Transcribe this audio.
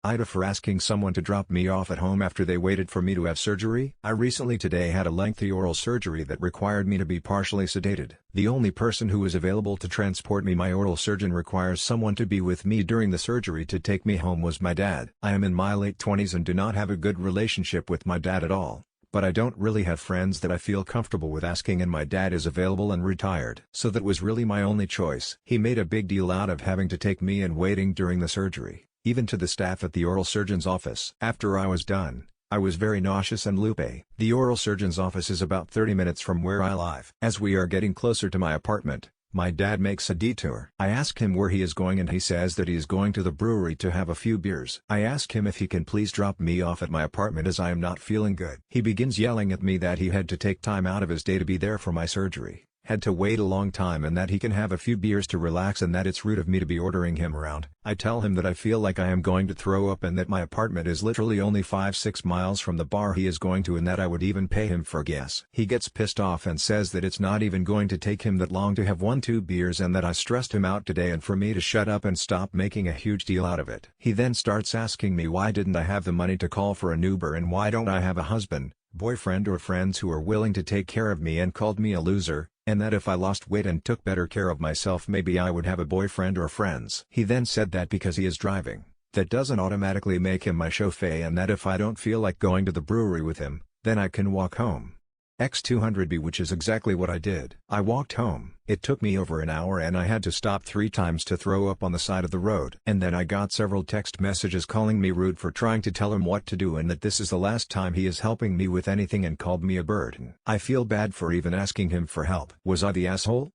AITA for asking someone to drop me off at home after they waited for me to have surgery. I recently today had a lengthy oral surgery that required me to be partially sedated. The only person who is available to transport me, my oral surgeon, requires someone to be with me during the surgery to take me home, was my dad. I am in my late 20s and do not have a good relationship with my dad at all. But I don't really have friends that I feel comfortable with asking, and my dad is available and retired. So that was really my only choice. He made a big deal out of having to take me and waiting during the surgery, even to the staff at the oral surgeon's office. After I was done, I was very nauseous and loopy. The oral surgeon's office is about 30 minutes from where I live. As we are getting closer to my apartment, my dad makes a detour. I ask him where he is going and he says that he is going to the brewery to have a few beers. I ask him if he can please drop me off at my apartment as I am not feeling good. He begins yelling at me that he had to take time out of his day to be there for my surgery, had to wait a long time, and that he can have a few beers to relax, and that it's rude of me to be ordering him around. I tell him that I feel like I am going to throw up and that my apartment is literally only 5-6 miles from the bar he is going to, and that I would even pay him for gas. He gets pissed off and says that it's not even going to take him that long to have 1-2 beers, and that I stressed him out today and for me to shut up and stop making a huge deal out of it. He then starts asking me why didn't I have the money to call for an Uber, and why don't I have a husband, boyfriend or friends who are willing to take care of me, and called me a loser, and that if I lost weight and took better care of myself maybe I would have a boyfriend or friends. He then said that because he is driving, that doesn't automatically make him my chauffeur, and that if I don't feel like going to the brewery with him, then I can walk home. X200B, which is exactly what I did. I walked home. It took me over an hour and I had to stop 3 times to throw up on the side of the road. And then I got several text messages calling me rude for trying to tell him what to do, and that this is the last time he is helping me with anything, and called me a burden. I feel bad for even asking him for help. Was I the asshole?